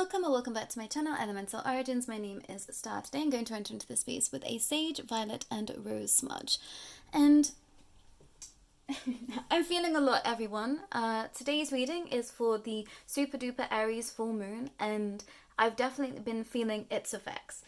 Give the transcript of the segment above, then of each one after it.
Welcome or welcome back to my channel, Elemental Origins. My name is Starr. Today I'm going to enter into the space with a Sage, Violet and Rose smudge. And I'm feeling a lot, everyone. Today's reading is for the super duper Aries full moon, and I've definitely been feeling its effects.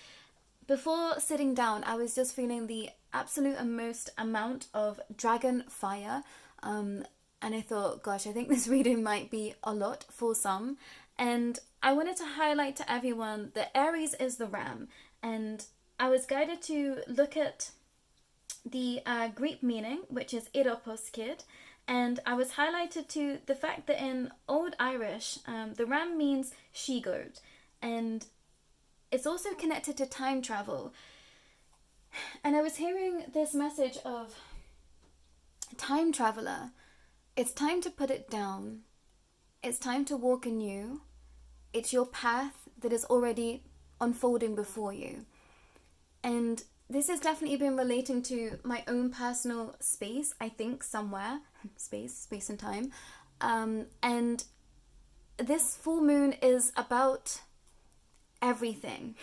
Before sitting down, I was just feeling the absolute and most amount of dragon fire. And I thought, gosh, I think this reading might be a lot for some. And I wanted to highlight to everyone that Aries is the ram. And I was guided to look at the Greek meaning, which is Iroposkid. And I was highlighted to the fact that in Old Irish, the ram means she-goat. And it's also connected to time travel. And I was hearing this message of time traveler. It's time to put it down. It's time to walk anew. It's your path that is already unfolding before you. And this has definitely been relating to my own personal space, I think, somewhere. Space and time. And this full moon is about everything,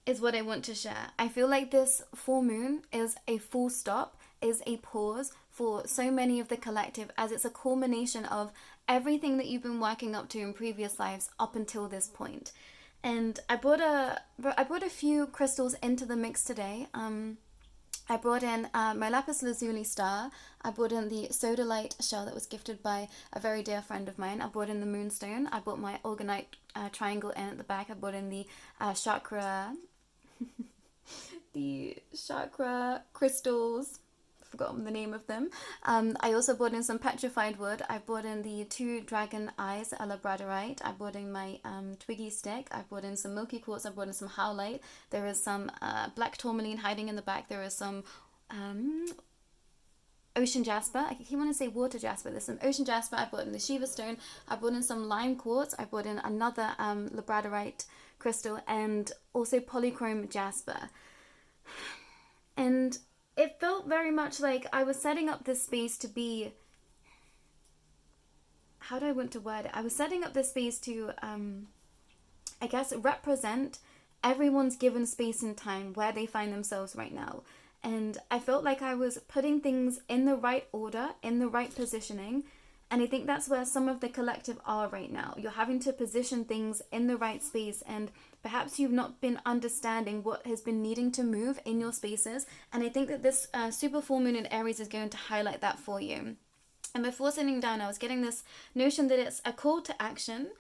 is what I want to share. I feel like this full moon is a full stop, is a pause for so many of the collective, as it's a culmination of everything that you've been working up to in previous lives up until this point. And I brought a few crystals into the mix today. I brought in my lapis lazuli star. I brought in the sodalite shell that was gifted by a very dear friend of mine. I brought in the moonstone. I brought my organite triangle in at the back. I brought in the chakra the chakra crystals. Forgotten the name of them. I also brought in some petrified wood. I brought in the 2 dragon eyes, labradorite. I brought in my twiggy stick. I brought in some milky quartz. I brought in some howlite. There is some black tourmaline hiding in the back. There is some ocean jasper. I keep wanting to say water jasper. There's some ocean jasper. I brought in the Shiva stone. I brought in some lime quartz. I brought in another labradorite crystal and also polychrome jasper. And it felt very much like I was setting up this space to be, how do I want to word it? I was setting up this space to, I guess, represent everyone's given space and time where they find themselves right now. And I felt like I was putting things in the right order, in the right positioning. And I think that's where some of the collective are right now. You're having to position things in the right space, and perhaps you've not been understanding what has been needing to move in your spaces. And I think that this super full moon in Aries is going to highlight that for you. And before sitting down, I was getting this notion that it's a call to action.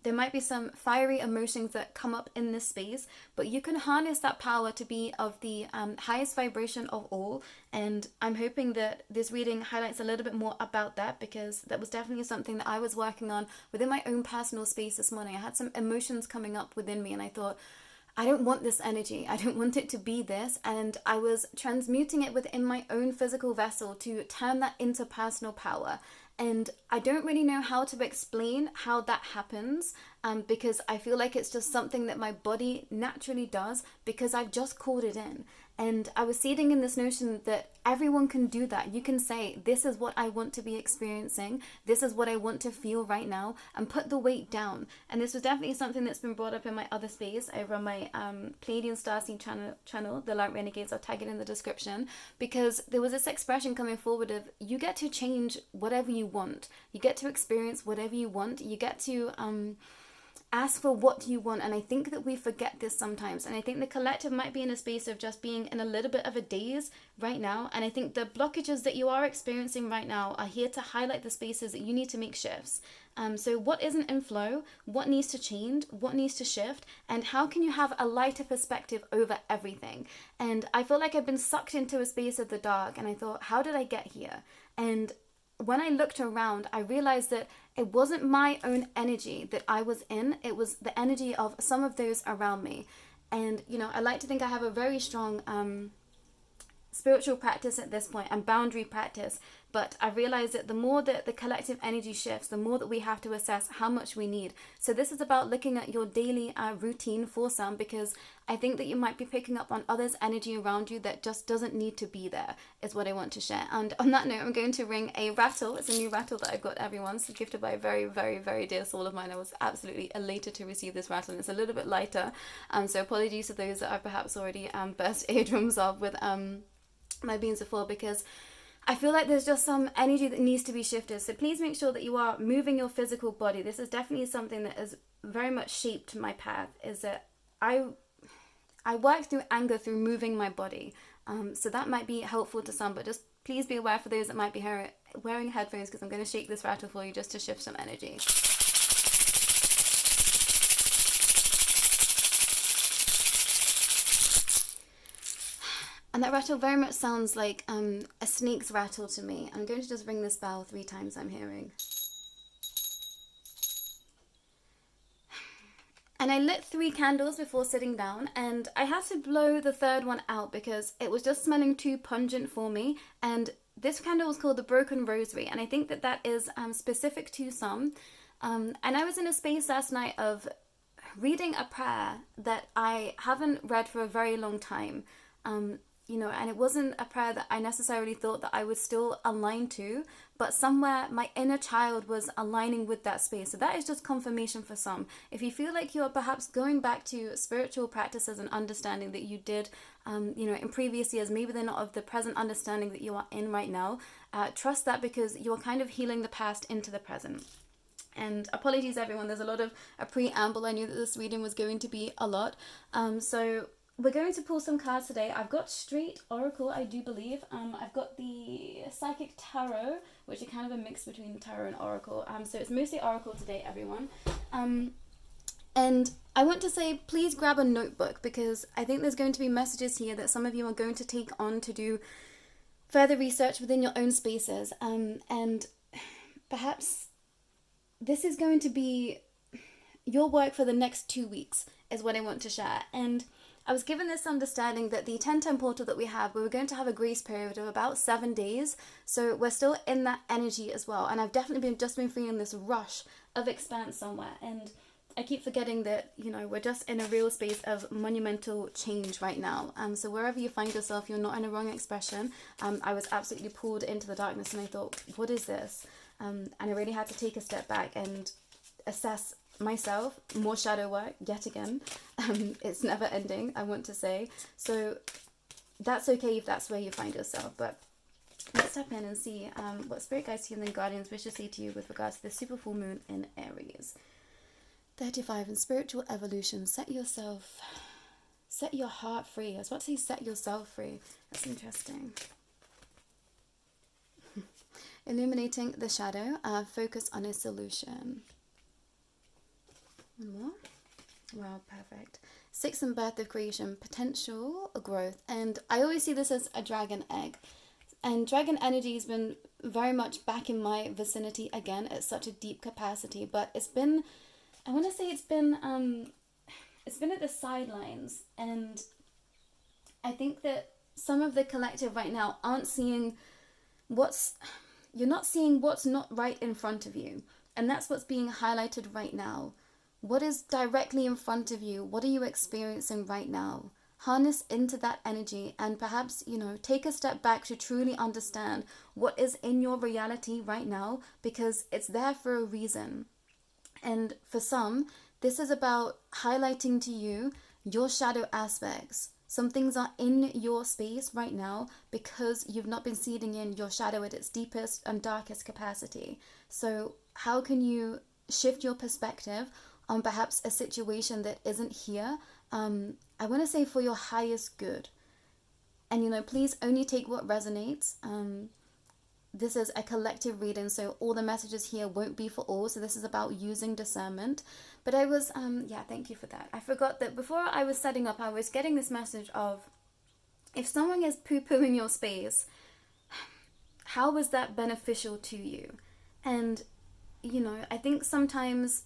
There might be some fiery emotions that come up in this space, but you can harness that power to be of the highest vibration of all. And I'm hoping that this reading highlights a little bit more about that, because that was definitely something that I was working on within my own personal space this morning. I had some emotions coming up within me, and I thought, I don't want this energy. I don't want it to be this. And I was transmuting it within my own physical vessel to turn that into personal power. And I don't really know how to explain how that happens, because I feel like it's just something that my body naturally does because I've just called it in. And I was seeding in this notion that everyone can do that. You can say, this is what I want to be experiencing. This is what I want to feel right now, and put the weight down. And this was definitely something that's been brought up in my other space over on my Pleiadian Starseed channel, The Light Renegades. I'll tag it in the description, because there was this expression coming forward of, you get to change whatever you want. You get to experience whatever you want. You get to ask for what you want. And I think that we forget this sometimes. And I think the collective might be in a space of just being in a little bit of a daze right now. And I think the blockages that you are experiencing right now are here to highlight the spaces that you need to make shifts. So what isn't in flow? What needs to change? What needs to shift? And how can you have a lighter perspective over everything? And I feel like I've been sucked into a space of the dark, and I thought, how did I get here? And when I looked around, I realized that it wasn't my own energy that I was in. It was the energy of some of those around me. And, you know, I like to think I have a very strong spiritual practice at this point, and boundary practice, But I realize that the more that the collective energy shifts, the more that we have to assess how much we need. So this is about looking at your daily routine for some, because I think that you might be picking up on others' energy around you that just doesn't need to be there, is what I want to share. And on that note, I'm going to ring a rattle. It's a new rattle that I've got everyone. It's gifted by a very, very, very dear soul of mine. I was absolutely elated to receive this rattle, and it's a little bit lighter. So apologies to those that I've perhaps already burst eardrums of with my beings before, because I feel like there's just some energy that needs to be shifted. So please make sure that you are moving your physical body. This is definitely something that has very much shaped my path, is that I work through anger through moving my body. So that might be helpful to some, but just please be aware for those that might be wearing headphones, because I'm going to shake this rattle for you just to shift some energy. And that rattle very much sounds like a snake's rattle to me. I'm going to just ring this bell 3 times, I'm hearing. And I lit 3 candles before sitting down, and I had to blow the 3rd one out because it was just smelling too pungent for me. And this candle was called the Broken Rosary, and I think that that is specific to some. And I was in a space last night of reading a prayer that I haven't read for a very long time. You know, and it wasn't a prayer that I necessarily thought that I was still aligned to, but somewhere my inner child was aligning with that space. So that is just confirmation for some. If you feel like you're perhaps going back to spiritual practices and understanding that you did, you know, in previous years, maybe they're not of the present understanding that you are in right now, trust that, because you're kind of healing the past into the present. And apologies everyone, there's a lot of a preamble. I knew that this reading was going to be a lot. So we're going to pull some cards today. I've got Straight Oracle, I do believe. I've got the Psychic Tarot, which is kind of a mix between Tarot and Oracle. So it's mostly Oracle today, everyone. And I want to say, please grab a notebook, because I think there's going to be messages here that some of you are going to take on to do further research within your own spaces. And perhaps this is going to be your work for the next 2 weeks, is what I want to share. And I was given this understanding that the 1010 portal that we were going to have a grace period of about 7 days. So we're still in that energy as well. And I've definitely just been feeling this rush of expanse somewhere. And I keep forgetting that, you know, we're just in a real space of monumental change right now. So wherever you find yourself, you're not in a wrong expression. I was absolutely pulled into the darkness, and I thought, what is this? And I really had to take a step back and assess myself. More shadow work yet again. It's never ending, I want to say. So that's okay if that's where you find yourself, but let's step in and see what spirit guides, healing guardians wish to say to you with regards to the super full moon in Aries. 35 in spiritual evolution. Set your heart free. I was about to say set yourself free. That's interesting. Illuminating the shadow. Focus on a solution. One more. Wow, perfect. 6 in birth of creation, potential growth. And I always see this as a dragon egg. And dragon energy has been very much back in my vicinity again at such a deep capacity. But it's been, I want to say it's been at the sidelines. And I think that some of the collective right now aren't seeing you're not seeing what's not right in front of you. And that's what's being highlighted right now. What is directly in front of you? What are you experiencing right now? Harness into that energy and perhaps, you know, take a step back to truly understand what is in your reality right now, because it's there for a reason. And for some, this is about highlighting to you your shadow aspects. Some things are in your space right now because you've not been seeding in your shadow at its deepest and darkest capacity. So how can you shift your perspective on perhaps a situation that isn't here? I want to say for your highest good. And, you know, please only take what resonates. This is a collective reading, so all the messages here won't be for all. So this is about using discernment. But I was, thank you for that. I forgot that before I was setting up, I was getting this message of, if someone is poo-pooing your space, how was that beneficial to you? And, you know, I think sometimes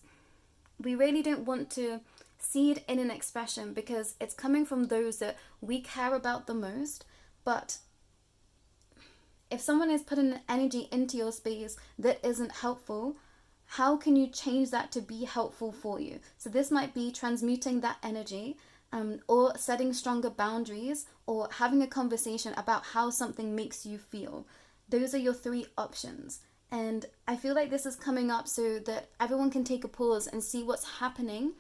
we really don't want to see it in an expression because it's coming from those that we care about the most. But if someone is putting an energy into your space that isn't helpful, how can you change that to be helpful for you? So this might be transmuting that energy, or setting stronger boundaries, or having a conversation about how something makes you feel. Those are your 3 options. And I feel like this is coming up so that everyone can take a pause and see what's happening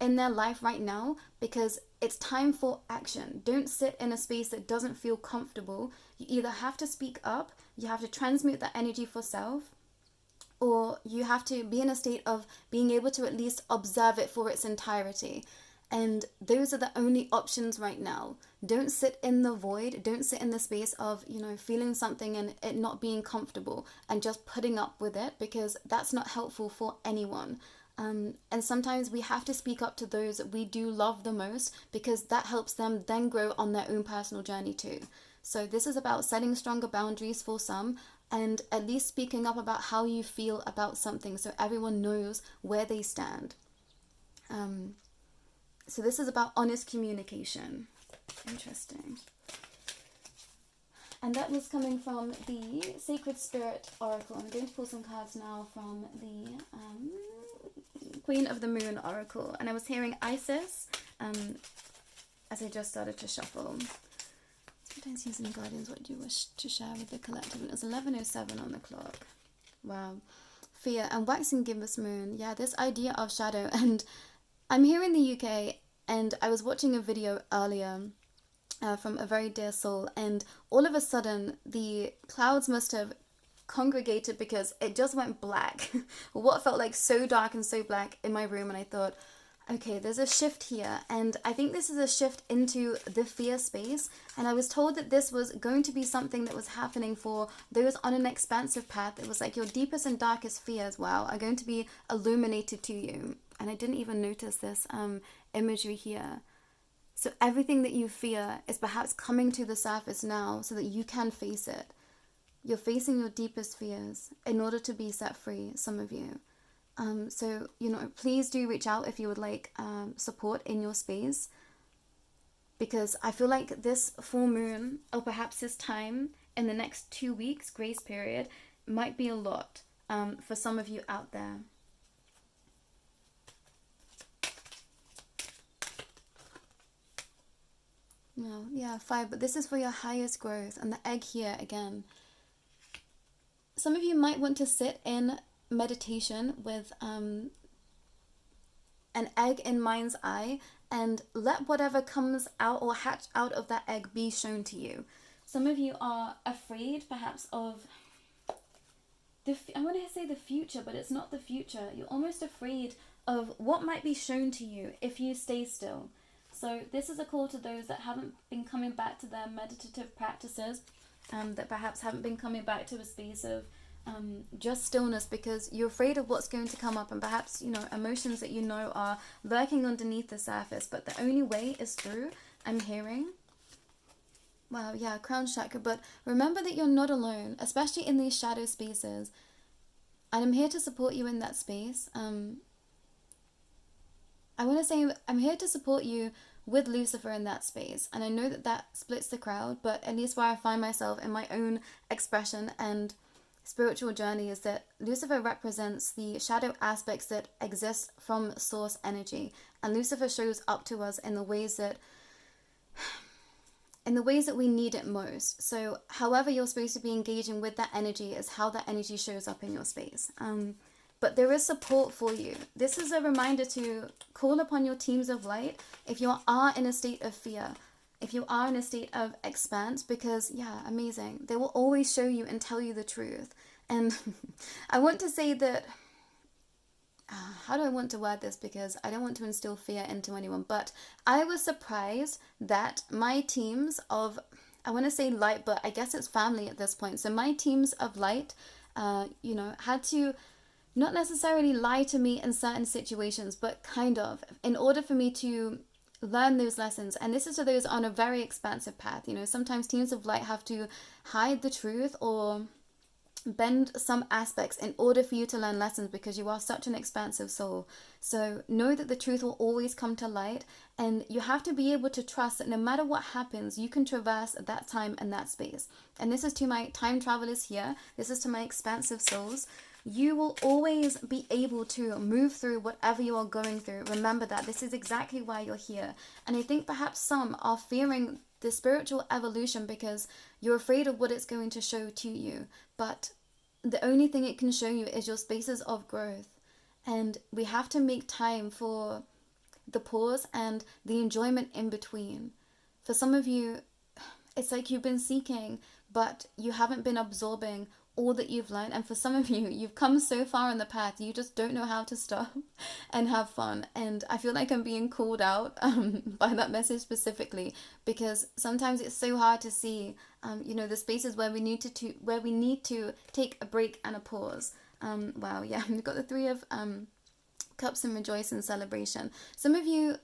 in their life right now, because it's time for action. Don't sit in a space that doesn't feel comfortable. You either have to speak up, you have to transmute that energy for self, or you have to be in a state of being able to at least observe it for its entirety. And those are the only options right now. Don't sit in the void. Don't sit in the space of, feeling something and it not being comfortable and just putting up with it, because that's not helpful for anyone. And sometimes we have to speak up to those that we do love the most, because that helps them then grow on their own personal journey too. So this is about setting stronger boundaries for some, and at least speaking up about how you feel about something so everyone knows where they stand. So this is about honest communication. Interesting. And that was coming from the Sacred Spirit Oracle. I'm going to pull some cards now from the Queen of the Moon Oracle. And I was hearing Isis as I just started to shuffle. Sometimes using guardians, what do you wish to share with the collective? It was 11:07 on the clock. Wow. Fear and waxing gibbous moon. Yeah, this idea of shadow. And I'm here in the UK, and I was watching a video earlier from a very dear soul, and all of a sudden the clouds must have congregated because it just went black. What felt like so dark and so black in my room, and I thought, okay, there's a shift here, and I think this is a shift into the fear space. And I was told that this was going to be something that was happening for those on an expansive path. It was like your deepest and darkest fears, wow, are going to be illuminated to you. And I didn't even notice this imagery here. So everything that you fear is perhaps coming to the surface now so that you can face it. You're facing your deepest fears in order to be set free, some of you. So, please do reach out if you would like support in your space, because I feel like this full moon, or perhaps this time in the next 2 weeks, grace period, might be a lot for some of you out there. No, yeah, 5, but this is for your highest growth. And the egg here again. Some of you might want to sit in meditation with an egg in mind's eye and let whatever comes out or hatch out of that egg be shown to you. Some of you are afraid perhaps of I want to say the future, but it's not the future. You're almost afraid of what might be shown to you if you stay still. So this is a call to those that haven't been coming back to their meditative practices, that perhaps haven't been coming back to a space of just stillness because you're afraid of what's going to come up, and perhaps emotions that are lurking underneath the surface, but the only way is through. I'm hearing, wow, yeah, crown chakra. But remember that you're not alone, especially in these shadow spaces, and I'm here to support you in that space. I want to say I'm here to support you with Lucifer in that space, and I know that splits the crowd, but at least where I find myself in my own expression and spiritual journey is that Lucifer represents the shadow aspects that exist from source energy, and Lucifer shows up to us in the ways that we need it most. So however you're supposed to be engaging with that energy is how that energy shows up in your space. But there is support for you. This is a reminder to call upon your teams of light if you are in a state of fear, if you are in a state of expanse, because, yeah, amazing. They will always show you and tell you the truth. And I want to say that, how do I want to word this? Because I don't want to instill fear into anyone, but I was surprised that my teams of, I want to say light, but I guess it's family at this point. So my teams of light, had to not necessarily lie to me in certain situations, but kind of, in order for me to learn those lessons. And this is to those on a very expansive path. Sometimes teams of light have to hide the truth, or bend some aspects in order for you to learn lessons, because you are such an expansive soul. So know that the truth will always come to light, and you have to be able to trust that no matter what happens, you can traverse that time and that space. And this is to my time travelers here, this is to my expansive souls. You will always be able to move through whatever you are going through. Remember that this is exactly why you're here. And I think perhaps some are fearing the spiritual evolution because you're afraid of what it's going to show to you. But the only thing it can show you is your spaces of growth. And we have to make time for the pause and the enjoyment in between. For some of you, it's like you've been seeking, but you haven't been absorbing all that you've learned. And for some of you, you've come so far on the path, you just don't know how to stop and have fun. And I feel like I'm being called out by that message specifically, because sometimes it's so hard to see, the spaces where we need to take a break and a pause. Wow, yeah, we've got the Three of Cups and rejoice and celebration. Some of you,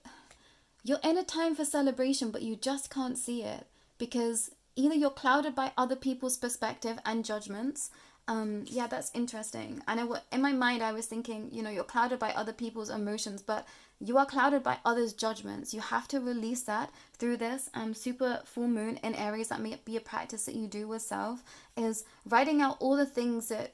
you're in a time for celebration, but you just can't see it because either you're clouded by other people's perspective and judgments. Yeah, that's interesting. I know in my mind I was thinking, you're clouded by other people's emotions, but you are clouded by others' judgments. You have to release that through this super full moon in Aries. That may be a practice that you do with self, is writing out all the things that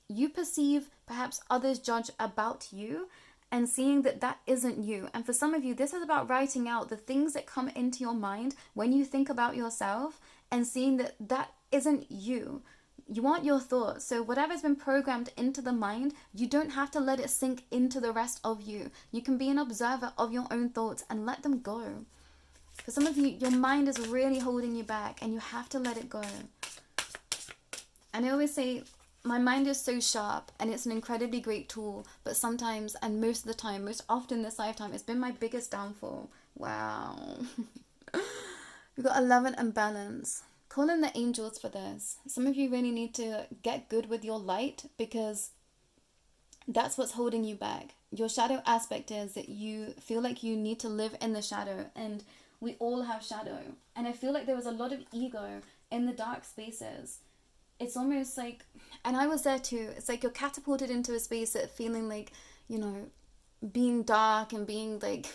you perceive perhaps others judge about you, and seeing that that isn't you. And for some of you, this is about writing out the things that come into your mind when you think about yourself, and seeing that that isn't you. You want your thoughts. So whatever's been programmed into the mind, you don't have to let it sink into the rest of you. You can be an observer of your own thoughts and let them go. For some of you, your mind is really holding you back and you have to let it go. And I always say, my mind is so sharp and it's an incredibly great tool, but sometimes, and most of the time, most often this lifetime, it's been my biggest downfall. Wow. We've got 11 and balance. Call in the angels for this. Some of you really need to get good with your light, because that's what's holding you back. Your shadow aspect is that you feel like you need to live in the shadow, and we all have shadow. And I feel like there was a lot of ego in the dark spaces. It's almost like, and I was there too, it's like you're catapulted into a space that feeling like, being dark and being like,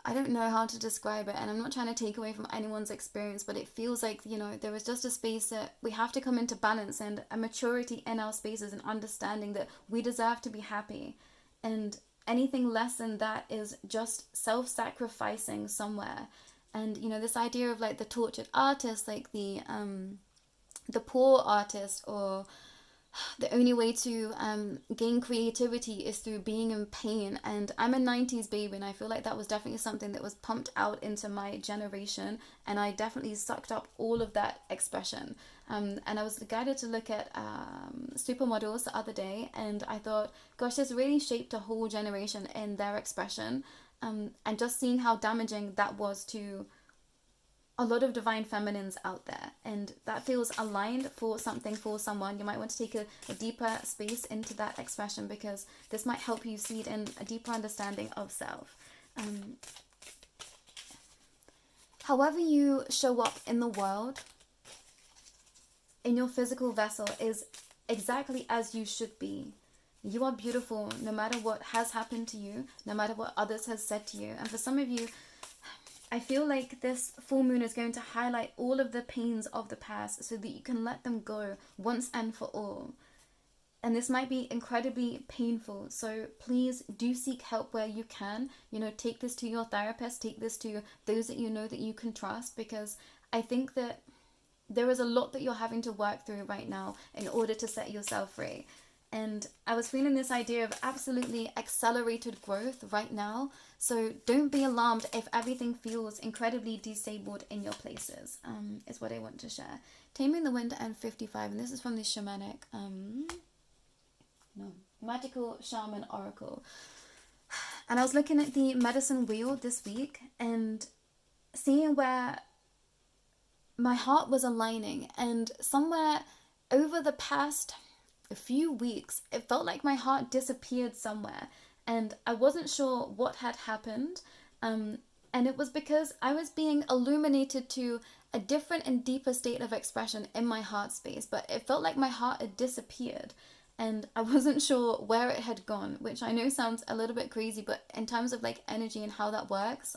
I don't know how to describe it, and I'm not trying to take away from anyone's experience, but it feels like, there was just a space that we have to come into balance and a maturity in our spaces, and understanding that we deserve to be happy. And anything less than that is just self-sacrificing somewhere. And, this idea of like the tortured artist, like the poor artist, or the only way to gain creativity is through being in pain. And I'm a 90s baby, and I feel like that was definitely something that was pumped out into my generation, and I definitely sucked up all of that expression. And I was guided to look at supermodels the other day, and I thought, gosh, this really shaped a whole generation in their expression, and just seeing how damaging that was to a lot of divine feminines out there. And that feels aligned for something, for someone. You might want to take a deeper space into that expression, because this might help you see it in a deeper understanding of self. However you show up in the world, in your physical vessel, is exactly as you should be. You are beautiful no matter what has happened to you, no matter what others has said to you. And for some of you, I feel like this full moon is going to highlight all of the pains of the past so that you can let them go once and for all. And this might be incredibly painful. So please do seek help where you can. Take this to your therapist, take this to those that that you can trust, because I think that there is a lot that you're having to work through right now in order to set yourself free. And I was feeling this idea of absolutely accelerated growth right now. So don't be alarmed if everything feels incredibly disabled in your places, is what I want to share. Taming the Wind and 55, and this is from the shamanic, magical shaman oracle. And I was looking at the medicine wheel this week and seeing where my heart was aligning, and somewhere over the past a few weeks, it felt like my heart disappeared somewhere, and I wasn't sure what had happened. And it was because I was being illuminated to a different and deeper state of expression in my heart space, but it felt like my heart had disappeared and I wasn't sure where it had gone, which I know sounds a little bit crazy, but in terms of like energy and how that works,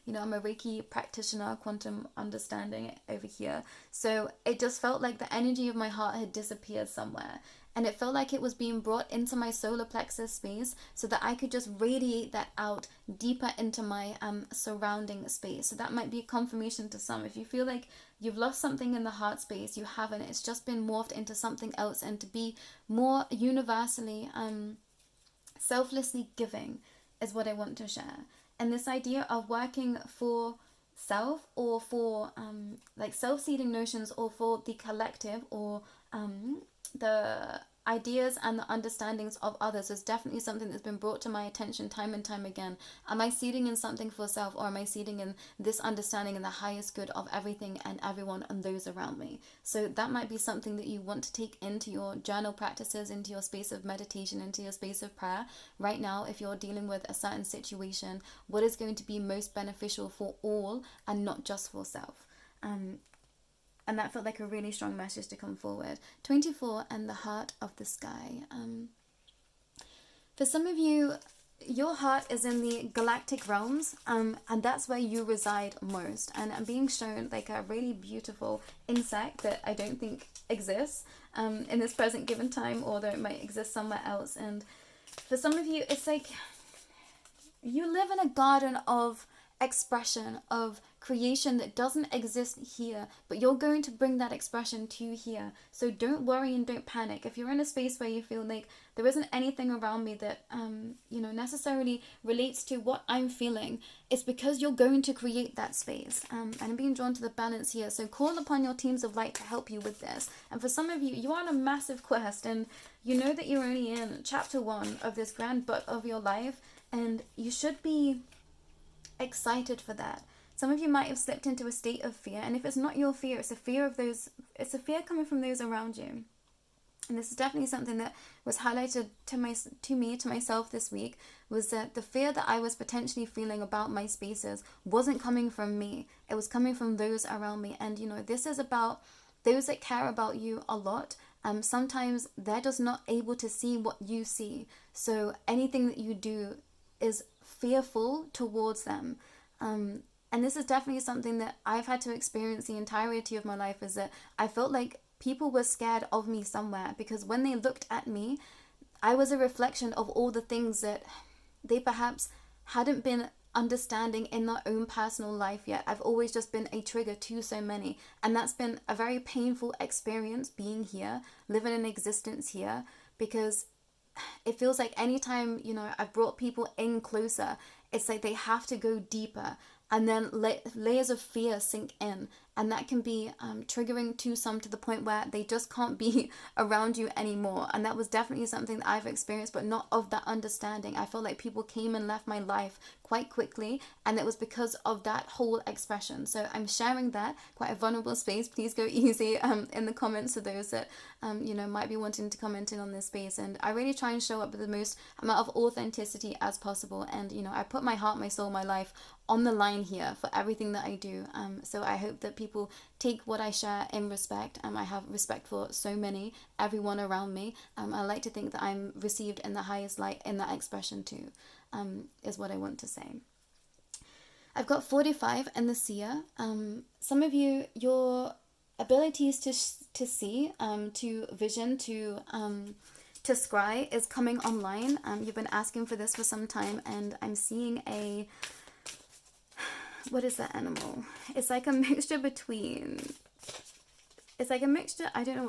you know, I'm a Reiki practitioner, quantum understanding over here. So it just felt like the energy of my heart had disappeared somewhere. And it felt like it was being brought into my solar plexus space so that I could just radiate that out deeper into my surrounding space. So that might be a confirmation to some. If you feel like you've lost something in the heart space, you haven't. It's just been morphed into something else. And to be more universally selflessly giving is what I want to share. And this idea of working for self or for like self-seeding notions or for the collective or the ideas and the understandings of others is definitely something that's been brought to my attention time and time again. Am I seeding in something for self, or am I seeding in this understanding and the highest good of everything and everyone and those around me? So that might be something that you want to take into your journal practices, into your space of meditation, into your space of prayer. Right now, if you're dealing with a certain situation, what is going to be most beneficial for all and not just for self? And that felt like a really strong message to come forward. 24 and the heart of the sky. For some of you, your heart is in the galactic realms, and that's where you reside most. And I'm being shown like a really beautiful insect that I don't think exists in this present given time, although it might exist somewhere else. And for some of you, it's like you live in a garden of expression, of creation that doesn't exist here, but you're going to bring that expression to here. So don't worry and don't panic. If you're in a space where you feel like there isn't anything around me that you know, necessarily relates to what I'm feeling, it's because you're going to create that space. And I'm being drawn to the balance here. So call upon your teams of light to help you with this. And for some of you, you are on a massive quest, and you know that you're only in chapter 1 of this grand book of your life, and you should be excited for that. Some of you might have slipped into a state of fear, and if it's not your fear, it's a fear of those, it's a fear coming from those around you. And this is definitely something that was highlighted to myself this week, was that the fear that I was potentially feeling about my spaces wasn't coming from me. It was coming from those around me. And you know, this is about those that care about you a lot. Sometimes they're just not able to see what you see. So anything that you do is fearful towards them. And this is definitely something that I've had to experience the entirety of my life, is that I felt like people were scared of me somewhere, because when they looked at me, I was a reflection of all the things that they perhaps hadn't been understanding in their own personal life yet. I've always just been a trigger to so many, and that's been a very painful experience being here, living an existence here, because it feels like anytime, you know, I've brought people in closer, it's like they have to go deeper, and then layers of fear sink in, and that can be triggering to some, to the point where they just can't be around you anymore. And that was definitely something that I've experienced, but not of that understanding. I felt like people came and left my life quite quickly, and it was because of that whole expression. So I'm sharing that, quite a vulnerable space. Please go easy in the comments to those that you know, might be wanting to comment in on this space. And I really try and show up with the most amount of authenticity as possible. And you know, I put my heart, my soul, my life on the line here for everything that I do. So I hope that people take what I share in respect. I have respect for so many, everyone around me. I like to think that I'm received in the highest light in that expression too, is what I want to say. I've got 45 and the seer. Some of you, your abilities to see, to vision, to scry is coming online. You've been asking for this for some time, and I'm seeing a, what is that animal? It's like a mixture between, it's like a mixture, I don't know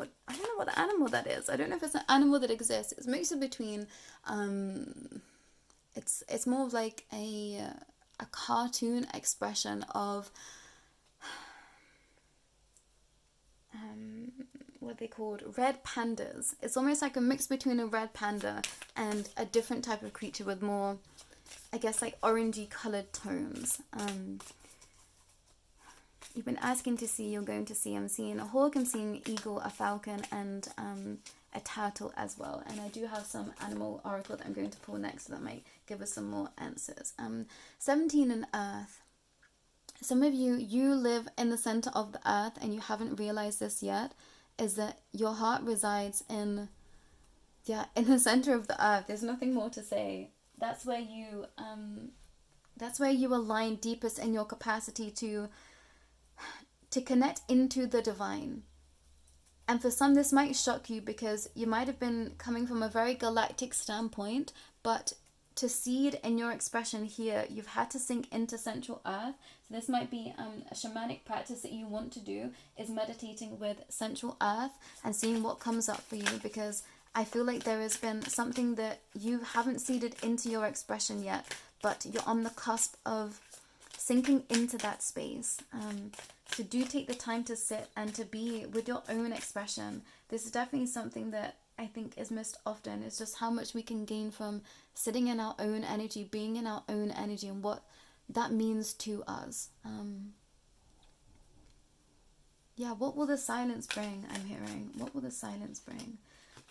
what the animal that is. I don't know if it's an animal that exists. It's a mixture between it's more of like a cartoon expression of what they called red pandas. It's almost like a mix between a red panda and a different type of creature with more, I guess, like orangey colored tones. You've been asking to see, you're going to see. I'm seeing a hawk, I'm seeing an eagle, a falcon, and a turtle as well. And I do have some animal oracle that I'm going to pull next that might give us some more answers. 17 in Earth. Some of you live in the center of the earth and you haven't realized this yet, is that your heart resides in the center of the earth. There's nothing more to say. That's where you align deepest in your capacity to connect into the divine. And for some, this might shock you because you might have been coming from a very galactic standpoint, but to seed in your expression here, you've had to sink into Central Earth. So this might be a shamanic practice that you want to do, is meditating with Central Earth and seeing what comes up for you, because I feel like there has been something that you haven't seeded into your expression yet, but you're on the cusp of sinking into that space. So do take the time to sit and to be with your own expression. This is definitely something that I think is missed often. It's just how much we can gain from sitting in our own energy, being in our own energy, and what that means to us. What will the silence bring? I'm hearing. What will the silence bring?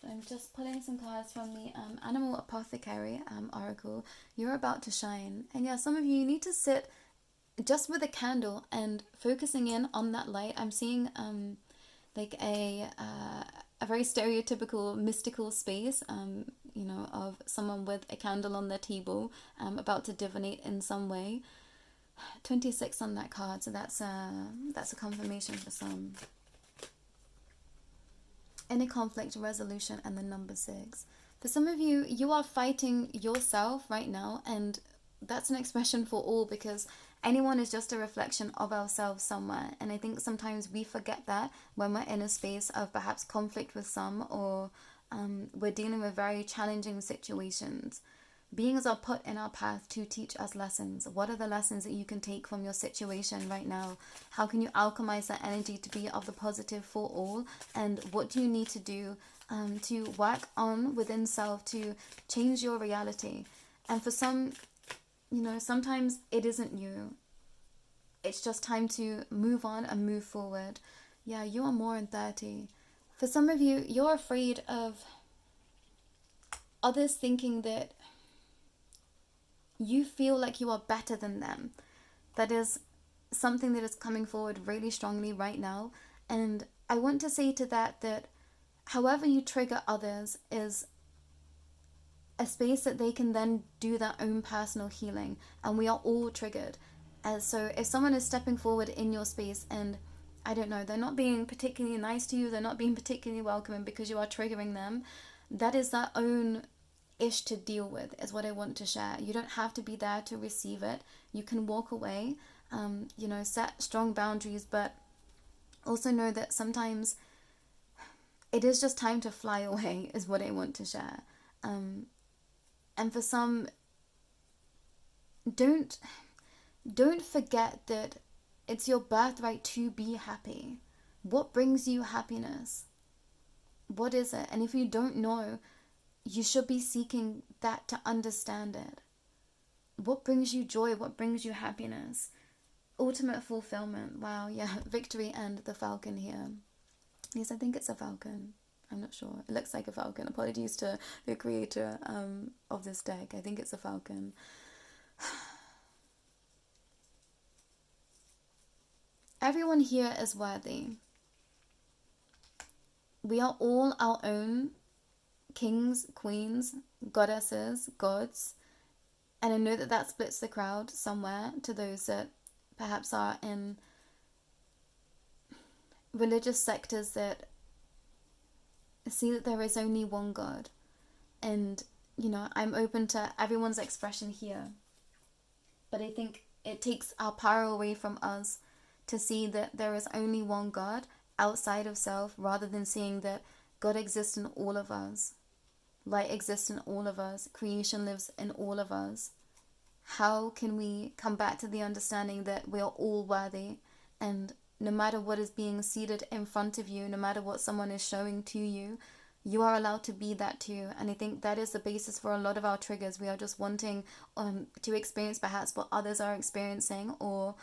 I'm just pulling some cards from the Animal Apothecary Oracle. You're about to shine. And yeah, some of you need to sit just with a candle and focusing in on that light. I'm seeing like a very stereotypical mystical space, of someone with a candle on their table, about to divinate in some way. 26 on that card, so that's a confirmation for some. Inner conflict resolution, and the number 6. For some of you, you are fighting yourself right now, and that's an expression for all, because anyone is just a reflection of ourselves somewhere. And I think sometimes we forget that when we're in a space of perhaps conflict with some, or we're dealing with very challenging situations. Beings are put in our path to teach us lessons. What are the lessons that you can take from your situation right now? How can you alchemize that energy to be of the positive for all? And what do you need to do to work on within self to change your reality? And for some, sometimes it isn't you. It's just time to move on and move forward. Yeah, you are more than 30. For some of you, you're afraid of others thinking that you feel like you are better than them. That is something that is coming forward really strongly right now. And I want to say to that however you trigger others is a space that they can then do their own personal healing. And we are all triggered. And so if someone is stepping forward in your space and, I don't know, they're not being particularly nice to you, they're not being particularly welcoming because you are triggering them, that is their own ish to deal with, is what I want to share. You don't have to be there to receive it. You can walk away, set strong boundaries, but also know that sometimes it is just time to fly away, is what I want to share. And for some, don't forget that it's your birthright to be happy. What brings you happiness? What is it? And if you don't know, you should be seeking that to understand it. What brings you joy? What brings you happiness? Ultimate fulfillment. Wow, yeah. Victory and the falcon here. Yes, I think it's a falcon. I'm not sure. It looks like a falcon. Apologies to the creator of this deck. I think it's a falcon. Everyone here is worthy. We are all our own kings, queens, goddesses, gods. And I know that splits the crowd somewhere to those that perhaps are in religious sectors that see that there is only one God. And, I'm open to everyone's expression here. But I think it takes our power away from us to see that there is only one God outside of self, rather than seeing that God exists in all of us. Light exists in all of us. Creation lives in all of us. How can we come back to the understanding that we are all worthy, and no matter what is being seated in front of you, no matter what someone is showing to you, you are allowed to be that too. And I think that is the basis for a lot of our triggers. We are just wanting to experience perhaps what others are experiencing, or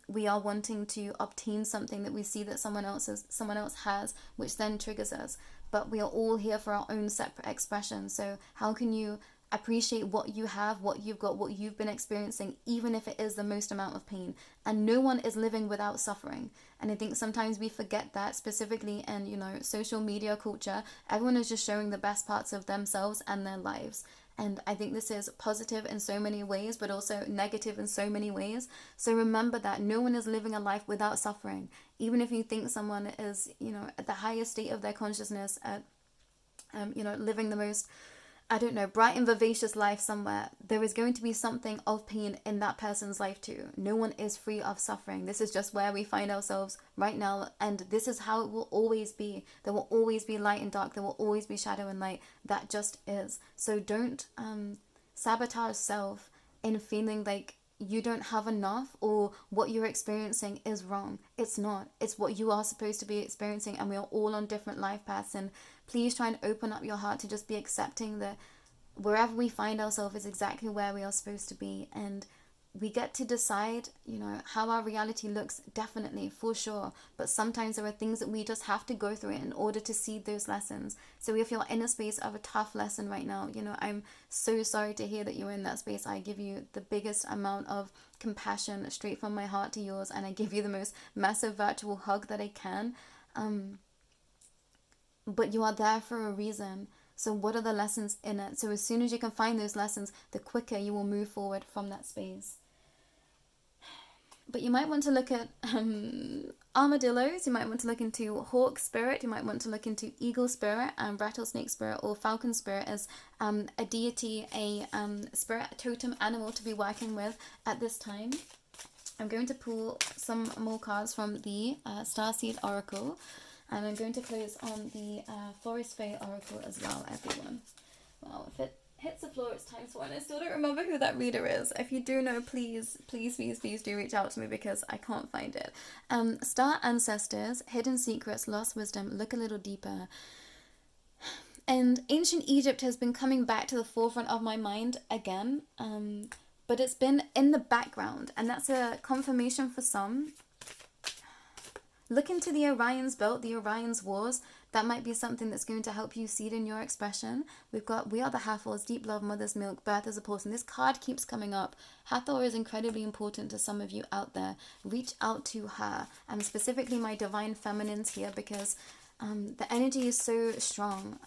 we are wanting to obtain something that we see that someone else has, which then triggers us. But we are all here for our own separate expression. So how can you appreciate what you have, what you've got, what you've been experiencing, even if it is the most amount of pain? And no one is living without suffering. And I think sometimes we forget that, specifically in, social media culture. Everyone is just showing the best parts of themselves and their lives. And I think this is positive in so many ways, but also negative in so many ways. So remember that no one is living a life without suffering. Even if you think someone is, at the highest state of their consciousness, at, living the most, bright and vivacious life somewhere, there is going to be something of pain in that person's life too. No one is free of suffering. This is just where we find ourselves right now, and this is how it will always be. There will always be light and dark. There will always be shadow and light. That just is. So don't sabotage self in feeling like you don't have enough, or what you're experiencing is wrong. It's not. It's what you are supposed to be experiencing, and we are all on different life paths. And please try and open up your heart to just be accepting that wherever we find ourselves is exactly where we are supposed to be. And we get to decide, how our reality looks, definitely, for sure. But sometimes there are things that we just have to go through in order to see those lessons. So if you're in a space of a tough lesson right now, I'm so sorry to hear that you're in that space. I give you the biggest amount of compassion straight from my heart to yours, and I give you the most massive virtual hug that I can. But you are there for a reason. So what are the lessons in it? So as soon as you can find those lessons, the quicker you will move forward from that space. But you might want to look at armadillos. You might want to look into hawk spirit. You might want to look into eagle spirit, and rattlesnake spirit, or falcon spirit as a deity, a spirit, a totem animal to be working with at this time. I'm going to pull some more cards from the Starseed Oracle. And I'm going to close on the Forest Fae Oracle as well, everyone. Wow, if it hits the floor, it's times 1. I still don't remember who that reader is. If you do know, please do reach out to me, because I can't find it. Star Ancestors, Hidden Secrets, Lost Wisdom, Look a Little Deeper. And Ancient Egypt has been coming back to the forefront of my mind again. But it's been in the background, and that's a confirmation for some. Look into the Orion's Belt, the Orion's Wars. That might be something that's going to help you see it in your expression. We've got We Are the Hathors, Deep Love, Mother's Milk, Birth as a Pulse. And this card keeps coming up. Hathor is incredibly important to some of you out there. Reach out to her. And specifically my divine feminines here, because the energy is so strong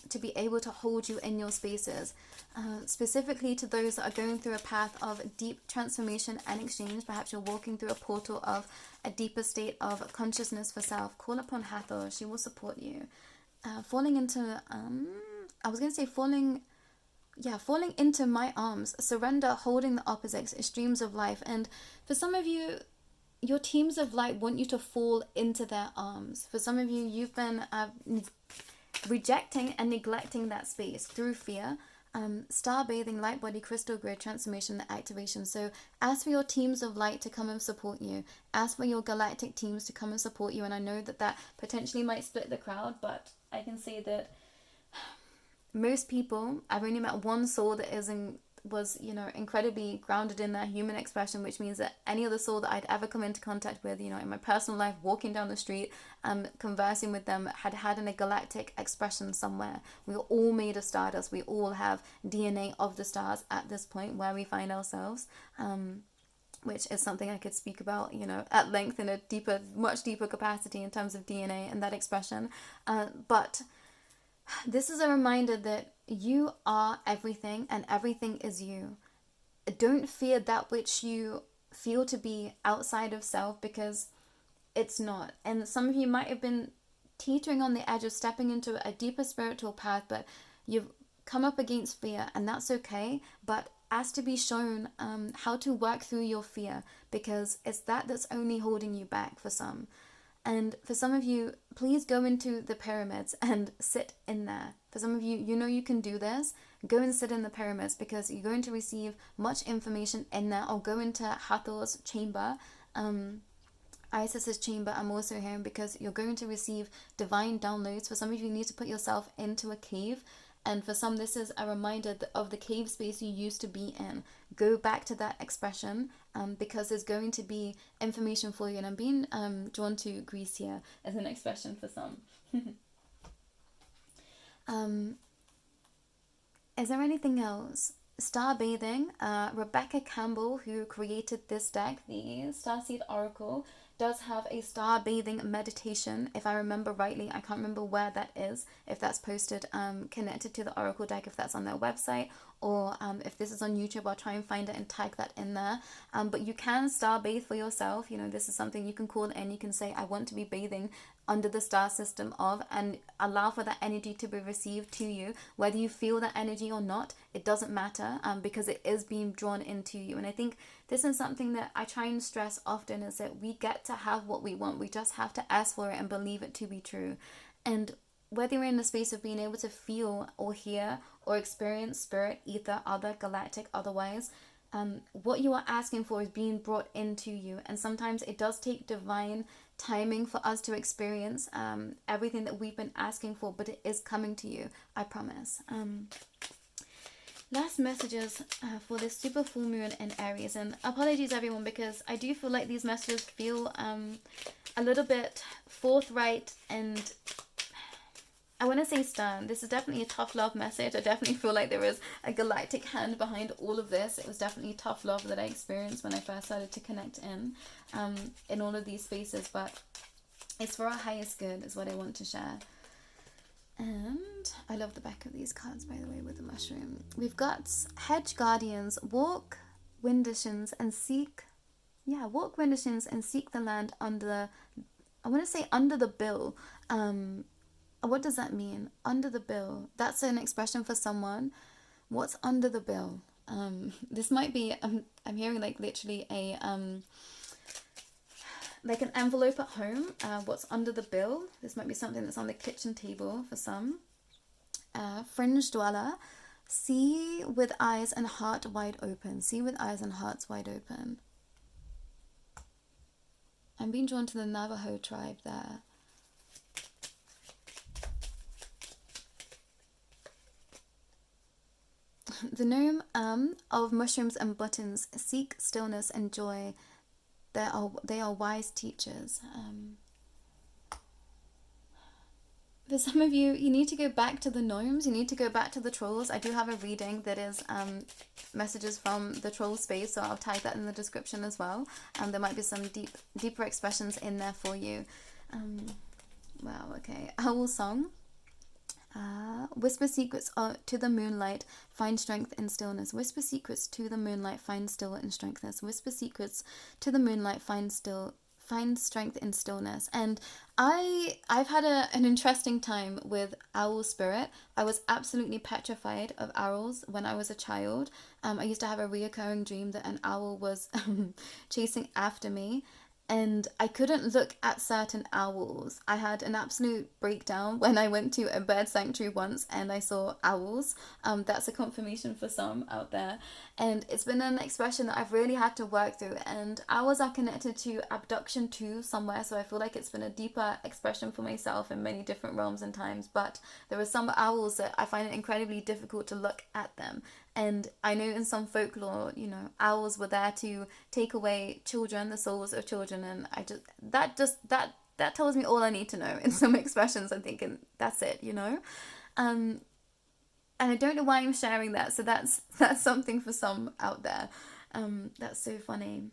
to be able to hold you in your spaces. Specifically to those that are going through a path of deep transformation and exchange. Perhaps you're walking through a portal of a deeper state of consciousness for self. Call upon Hathor. She will support you. Falling into my arms. Surrender, holding the opposites, streams of life. And for some of you, your teams of light want you to fall into their arms. For some of you, you've been rejecting and neglecting that space through fear. Star bathing, light body, crystal grid, transformation, activation. So ask for your teams of light to come and support you. Ask for your galactic teams to come and support you. And I know that potentially might split the crowd, but I can say that most people, I've only met one soul that was incredibly grounded in their human expression, which means that any other soul that I'd ever come into contact with, in my personal life, walking down the street, conversing with them, had a galactic expression somewhere. We are all made of stardust. We all have DNA of the stars at this point where we find ourselves, which is something I could speak about, at length in a much deeper capacity in terms of DNA and that expression. But this is a reminder that you are everything, and everything is you. Don't fear that which you feel to be outside of self, because it's not. And some of you might have been teetering on the edge of stepping into a deeper spiritual path, but you've come up against fear, and that's okay. But ask to be shown how to work through your fear, because it's that's only holding you back for some. And for some of you, please go into the pyramids and sit in there. For some of you, you can do this. Go and sit in the pyramids, because you're going to receive much information in there. Or go into Hathor's chamber. Isis's chamber, I'm also hearing, because you're going to receive divine downloads. For some of you, you need to put yourself into a cave. And for some, this is a reminder of the cave space you used to be in. Go back to that expression, because there's going to be information for you. And I'm being drawn to Greece here as an expression for some. Is there anything else? Star Bathing. Rebecca Campbell, who created this deck, the Starseed Oracle, does have a star bathing meditation, if I remember rightly. I can't remember where that is, if that's posted connected to the Oracle deck, if that's on their website, or if this is on YouTube. I'll try and find it and tag that in there. But you can star bathe for yourself. You know, this is something you can call in. You can say, I want to be bathing under the star system of, and allow for that energy to be received to you. Whether you feel that energy or not, it doesn't matter, because it is being drawn into you. And I think this is something that I try and stress often, is that we get to have what we want. We just have to ask for it and believe it to be true. And whether you're in the space of being able to feel or hear or experience spirit, ether, other, galactic, otherwise, what you are asking for is being brought into you. And sometimes it does take divine timing for us to experience everything that we've been asking for, but it is coming to you, I promise. Last messages for this super full moon in Aries. And apologies everyone, because I do feel like these messages feel a little bit forthright, and I want to say stern. This is definitely a tough love message. I definitely feel like there is a galactic hand behind all of this. It was definitely tough love that I experienced when I first started to connect in all of these spaces, but it's for our highest good is what I want to share. And I love the back of these cards, by the way, with the mushroom. We've got hedge guardians, walk winditions and seek, walk winditions and seek the land under, I want to say under the bill. What does that mean? Under the bill. That's an expression for someone. What's under the bill? This might be, I'm hearing like literally a, like an envelope at home. What's under the bill? This might be something that's on the kitchen table for some. Fringe dweller. See with eyes and heart wide open. See with eyes and hearts wide open. I'm being drawn to the Navajo tribe there. The gnome of mushrooms and buttons. Seek stillness and joy. They are wise teachers. For some of you, you need to go back to the gnomes. You need to go back to the trolls. I do have a reading that is messages from the troll space, so I'll tag that in the description as well. There might be some deeper expressions in there for you. Wow, okay. Owl song. Whisper secrets to the moonlight, find strength in stillness. Whisper secrets to the moonlight, find still and strengthness. Whisper secrets to the moonlight, find strength in stillness. And I've had an interesting time with owl spirit. I was absolutely petrified of owls when I was a child. I used to have a reoccurring dream that an owl was chasing after me. And I couldn't look at certain owls. I had an absolute breakdown when I went to a bird sanctuary once and I saw owls. That's a confirmation for some out there. And it's been an expression that I've really had to work through. And owls are connected to abduction too somewhere. So I feel like it's been a deeper expression for myself in many different realms and times. But there are some owls that I find it incredibly difficult to look at them. And I know in some folklore, you know, owls were there to take away children, the souls of children, and that tells me all I need to know in some expressions. I'm thinking that's it, you know, and I don't know why I'm sharing that. So that's something for some out there. That's so funny.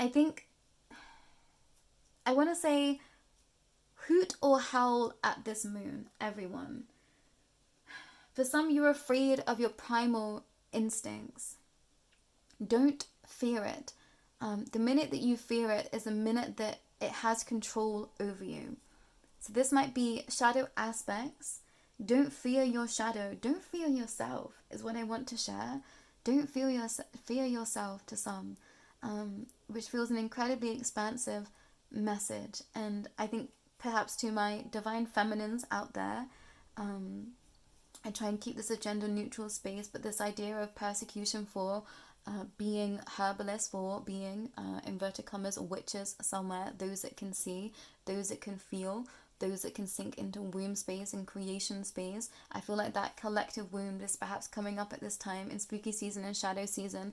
I think I want to say, hoot or howl at this moon, everyone. For some, you're afraid of your primal instincts. Don't fear it. The minute that you fear it is the minute that it has control over you. So this might be shadow aspects. Don't fear your shadow. Don't fear yourself is what I want to share. Don't fear yourself to some, which feels an incredibly expansive message. And I think perhaps to my divine feminines out there, I try and keep this a gender neutral space, but this idea of persecution for being herbalists, for being, inverted commas, witches somewhere, those that can see, those that can feel, those that can sink into womb space and creation space. I feel like that collective wound is perhaps coming up at this time in spooky season and shadow season,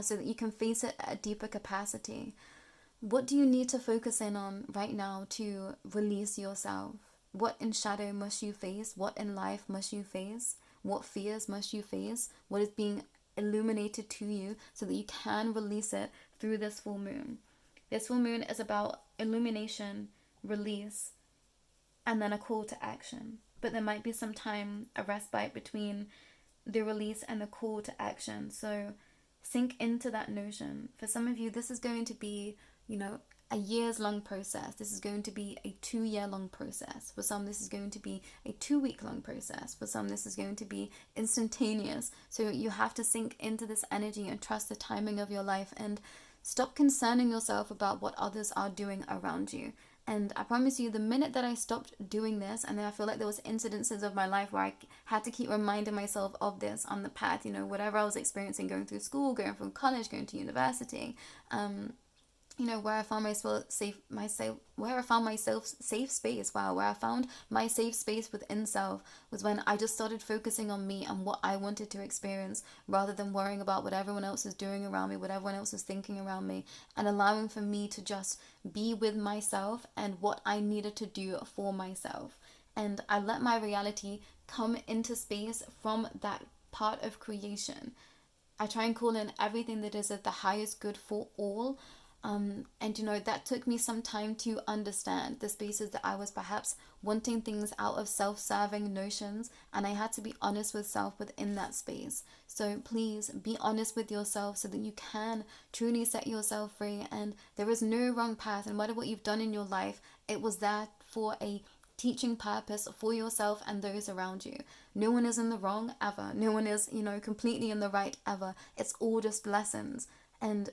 so that you can face it at a deeper capacity. What do you need to focus in on right now to release yourself? What in shadow must you face? What in life must you face? What fears must you face? What is being illuminated to you so that you can release it through this full moon? This full moon is about illumination, release, and then a call to action. But there might be some time, a respite between the release and the call to action. So sink into that notion. For some of you, this is going to be, a years long process. This is going to be a 2-year long process. For some, this is going to be a 2-week long process. For some, this is going to be instantaneous. So you have to sink into this energy and trust the timing of your life, and stop concerning yourself about what others are doing around you. And I promise you, the minute that I stopped doing this, and then I feel like there was incidences of my life where I had to keep reminding myself of this on the path, whatever I was experiencing, going through school, going from college, going to university, where I found myself safe space. Wow, where I found my safe space within self was when I just started focusing on me and what I wanted to experience, rather than worrying about what everyone else is doing around me, what everyone else is thinking around me, and allowing for me to just be with myself and what I needed to do for myself. And I let my reality come into space from that part of creation. I try and call in everything that is of the highest good for all. And that took me some time to understand the spaces that I was perhaps wanting things out of self-serving notions, and I had to be honest with self within that space. So please be honest with yourself so that you can truly set yourself free. And there is no wrong path, and no matter what you've done in your life, it was there for a teaching purpose for yourself and those around you. No one is in the wrong ever. No one is, completely in the right ever. It's all just lessons. And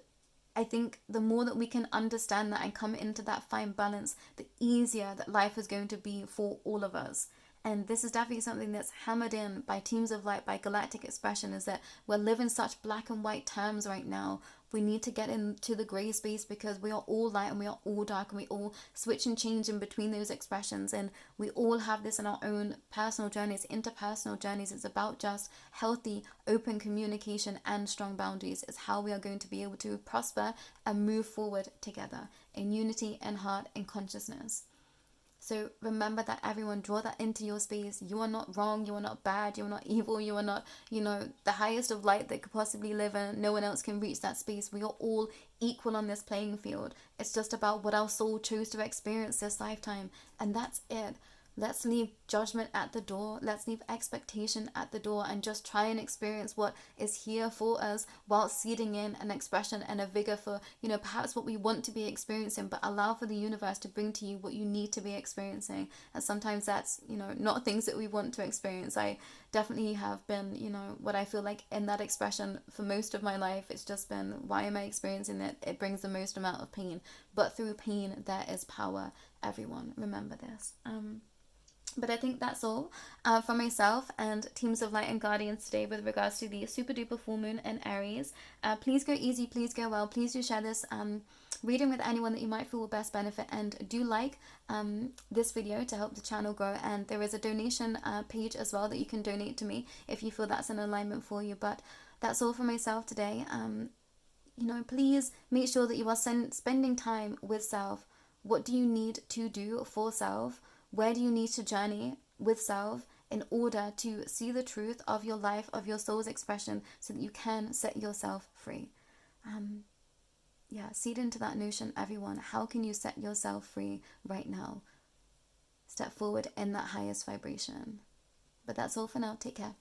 I think the more that we can understand that and come into that fine balance, the easier that life is going to be for all of us. And this is definitely something that's hammered in by teams of light, by galactic expression, is that we're living such black and white terms right now. We need to get into the grey space, because we are all light and we are all dark, and we all switch and change in between those expressions, and we all have this in our own personal journeys, interpersonal journeys. It's about just healthy, open communication and strong boundaries. It's how we are going to be able to prosper and move forward together in unity and heart and consciousness. So remember that, everyone. Draw that into your space. You are not wrong. You are not bad. You are not evil. You are not, the highest of light that could possibly live in. No one else can reach that space. We are all equal on this playing field. It's just about what our soul chose to experience this lifetime. And that's it. Let's leave judgment at the door. Let's leave expectation at the door and just try and experience what is here for us, while seeding in an expression and a vigor for, perhaps what we want to be experiencing, but allow for the universe to bring to you what you need to be experiencing. And sometimes that's, not things that we want to experience. I definitely have been, what I feel like in that expression for most of my life. It's just been, why am I experiencing it? It brings the most amount of pain. But through pain, there is power. Everyone, remember this. But I think that's all for myself and teams of light and guardians today with regards to the super duper full moon in Aries. Please go easy, please go well. Please do share this reading with anyone that you might feel will best benefit, and do like this video to help the channel grow. And there is a donation page as well that you can donate to me if you feel that's an alignment for you. But that's all for myself today. Please make sure that you are spending time with self. What do you need to do for self? Where do you need to journey with self in order to see the truth of your life, of your soul's expression, so that you can set yourself free? Seed into that notion, everyone. How can you set yourself free right now? Step forward in that highest vibration. But that's all for now. Take care.